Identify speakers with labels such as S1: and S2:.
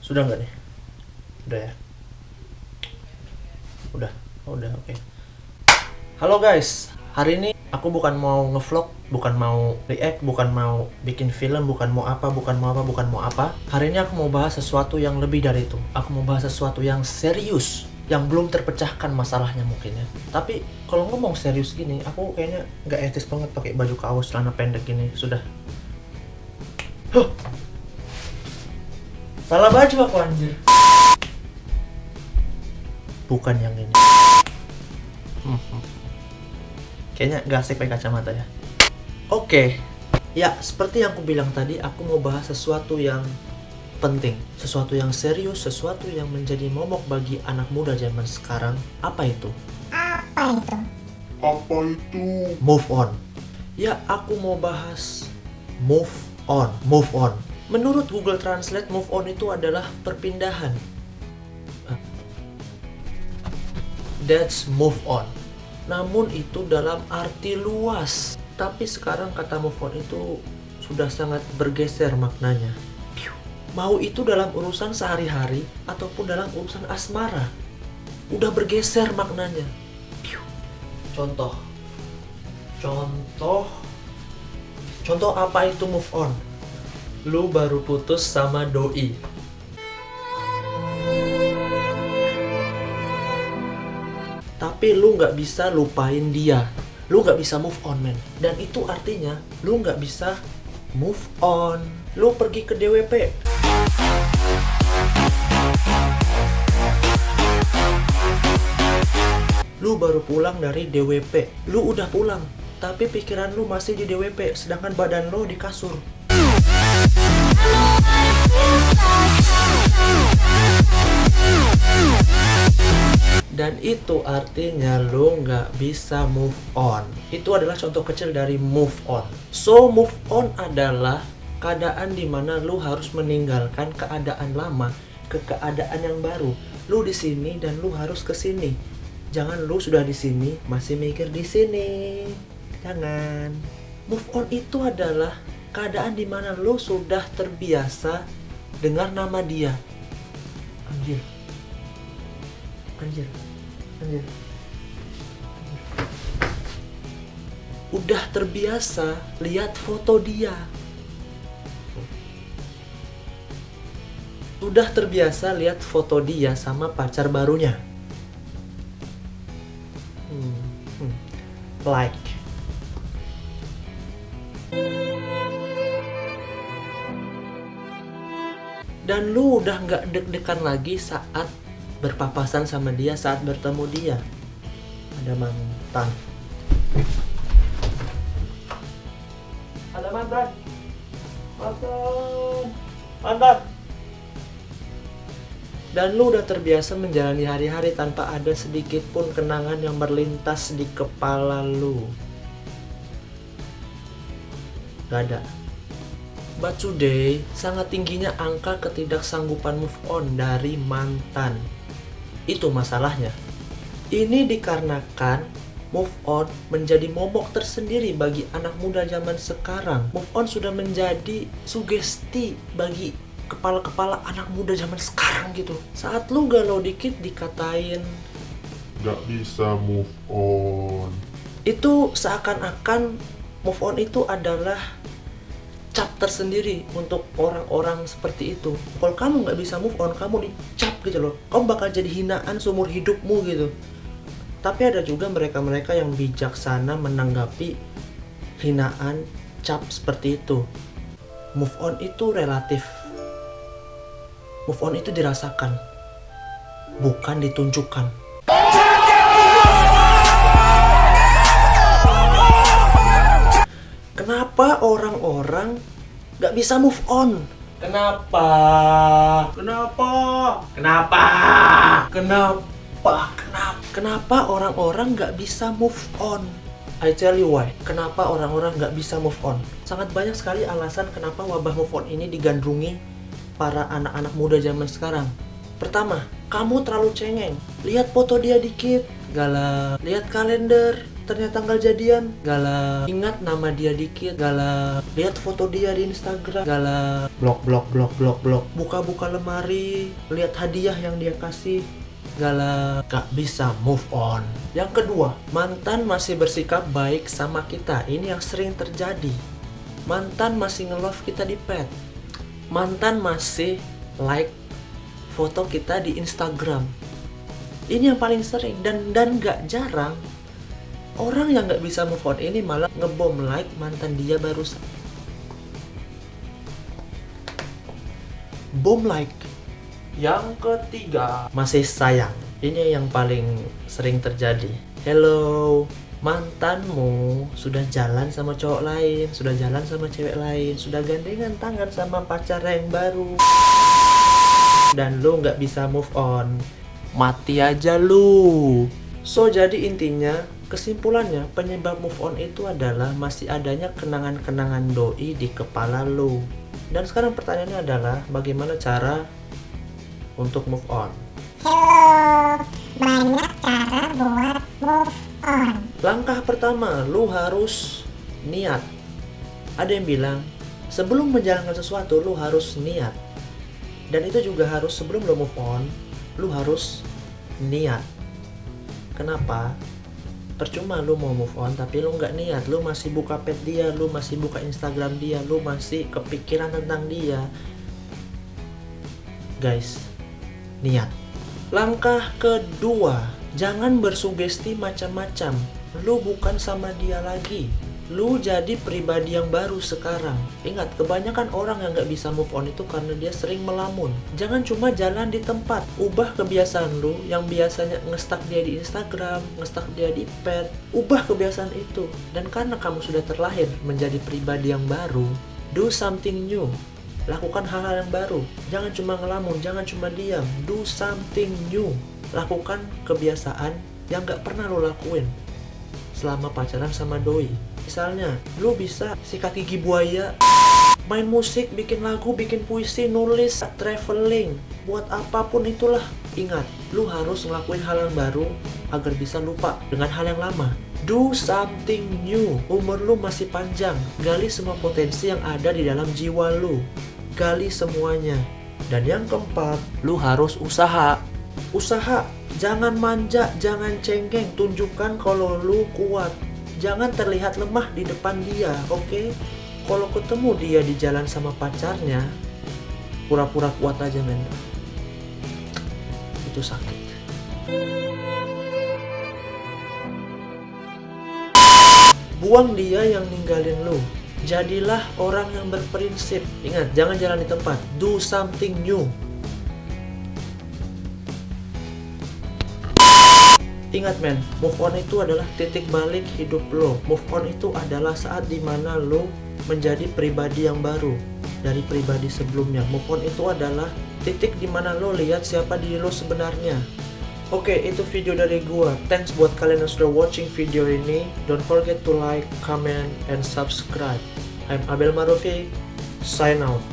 S1: Sudah nggak nih? Udah ya? Udah. Udah, oke. Halo guys, hari ini aku bukan mau ngevlog, bukan mau react, bukan mau bikin film, bukan mau apa. Hari ini aku mau bahas sesuatu yang lebih dari itu. Aku mau bahas sesuatu yang serius, yang belum terpecahkan masalahnya mungkin ya. Tapi kalau ngomong serius gini, aku kayaknya nggak etis banget pakai baju kaos celana pendek gini. Sudah. Huh. Salah baju aku anjir. Bukan yang ini. Kayaknya gak asik pakai kacamata ya. Oke. Ya, seperti yang aku bilang tadi, aku mau bahas sesuatu yang penting, sesuatu yang serius, sesuatu yang menjadi momok bagi anak muda zaman sekarang. Apa itu?
S2: Apa itu?
S1: Move on. Ya, aku mau bahas move on. Move on. Menurut Google Translate, move on itu adalah perpindahan. That's move on. Namun itu dalam arti luas. Tapi sekarang kata move on itu sudah sangat bergeser maknanya. Mau itu dalam urusan sehari-hari ataupun dalam urusan asmara, udah bergeser maknanya. Contoh apa itu move on? Lu baru putus sama doi. Tapi lu nggak bisa lupain dia. Lu nggak bisa move on, men. Dan itu artinya lu nggak bisa move on. Lu pergi ke DWP. Lu baru pulang dari DWP. Lu udah pulang, tapi pikiran lu masih di DWP, sedangkan badan lu di kasur. Dan itu artinya lu nggak bisa move on. Itu adalah contoh kecil dari move on. So, move on adalah keadaan dimana lu harus meninggalkan keadaan lama ke keadaan yang baru. Lu di sini dan lu harus ke sini. Jangan lu sudah di sini masih mikir di sini. Jangan. Move on itu adalah keadaan dimana lu sudah terbiasa dengar nama dia. Anjir. Udah terbiasa lihat foto dia. Udah terbiasa lihat foto dia sama pacar barunya. Like. Dan lu udah nggak deg-degan lagi saat berpapasan sama dia, saat bertemu dia. Ada mantan. Dan lu udah terbiasa menjalani hari-hari tanpa ada sedikit pun kenangan yang berlintas di kepala lu. Gak ada. But today, sangat tingginya angka ketidaksanggupan move on dari mantan. Itu masalahnya. Ini dikarenakan move on menjadi momok tersendiri bagi anak muda zaman sekarang. Move on sudah menjadi sugesti bagi kepala-kepala anak muda zaman sekarang gitu. Saat lu galau dikit dikatain
S2: Gak bisa move on.
S1: itu seakan-akan move on itu adalah cap tersendiri untuk orang-orang seperti itu. Kalau kamu nggak bisa move on, kamu dicap gitu loh. Kamu bakal jadi hinaan seumur hidupmu gitu. Tapi ada juga mereka-mereka yang bijaksana menanggapi hinaan, cap seperti itu. Move on itu relatif. Move on itu dirasakan, bukan ditunjukkan. Kenapa orang-orang gak bisa move on? Kenapa? Kenapa orang-orang gak bisa move on? I tell you why. Kenapa orang-orang gak bisa move on? Sangat banyak sekali alasan kenapa wabah move on ini digandrungi para anak-anak muda zaman sekarang. Pertama, kamu terlalu cengeng. Lihat foto dia dikit, galau. Lihat kalender, ternyata nggak jadian, galah ingat nama dia dikit, galah lihat foto dia di Instagram, galah blok, buka lemari, lihat hadiah yang dia kasih, galah gak bisa move on. Yang kedua, mantan masih bersikap baik sama kita. Ini yang sering terjadi. Mantan masih nge-love kita di pet, mantan masih like foto kita di Instagram. Ini yang paling sering, dan gak jarang orang yang gak bisa move on ini malah ngebom like mantan dia barusan. Bom like. Yang ketiga, masih sayang. Ini yang paling sering terjadi. Hello, mantanmu sudah jalan sama cowok lain, sudah jalan sama cewek lain, sudah gandengan tangan sama pacar yang baru, dan lu gak bisa move on. Mati aja lu. So jadi intinya, kesimpulannya, penyebab move on itu adalah masih adanya kenangan-kenangan doi di kepala lu. Dan sekarang pertanyaannya adalah, bagaimana cara untuk move on?
S3: Hello, banyak cara buat move on.
S1: Langkah pertama, lu harus niat. Ada yang bilang, sebelum menjalankan sesuatu, lu harus niat. Dan itu juga harus, sebelum lu move on, lu harus niat. Kenapa? Percuma lu mau move on tapi lu nggak niat, lu masih buka pet dia, lu masih buka Instagram dia, lu masih kepikiran tentang dia. Guys, niat. Langkah kedua, jangan bersugesti macam-macam. Lu bukan sama dia lagi, lu jadi pribadi yang baru sekarang. Ingat, kebanyakan orang yang gak bisa move on itu karena dia sering melamun. Jangan cuma jalan di tempat. Ubah kebiasaan lu yang biasanya nge-stuck dia di Instagram, nge-stuck dia di pet. Ubah kebiasaan itu. Dan karena kamu sudah terlahir menjadi pribadi yang baru, do something new. Lakukan hal-hal yang baru. Jangan cuma ngelamun, jangan cuma diam. Do something new. Lakukan kebiasaan yang gak pernah lo lakuin selama pacaran sama doi. Misalnya, lu bisa sikat gigi buaya, main musik, bikin lagu, bikin puisi, nulis, traveling, buat apapun itulah. Ingat, lu harus ngelakuin hal yang baru agar bisa lupa dengan hal yang lama. Do something new. Umur lu masih panjang. Gali semua potensi yang ada di dalam jiwa lu. Gali semuanya. Dan yang keempat, lu harus usaha. Usaha. Jangan manja, jangan cengeng. Tunjukkan kalau lu kuat. Jangan terlihat lemah di depan dia, oke? Kalau ketemu dia di jalan sama pacarnya, pura-pura kuat aja, men. Itu sakit. Buang dia yang ninggalin lu. Jadilah orang yang berprinsip. Ingat, jangan jalan di tempat. Do something new. Ingat men, move on itu adalah titik balik hidup lo. Move on itu adalah saat dimana lo menjadi pribadi yang baru dari pribadi sebelumnya. Move on itu adalah titik dimana lo lihat siapa diri lo sebenarnya. Oke, itu video dari gua. Thanks buat kalian yang sudah watching video ini. Don't forget to like, comment, and subscribe. I'm Abel Marufi, sign out.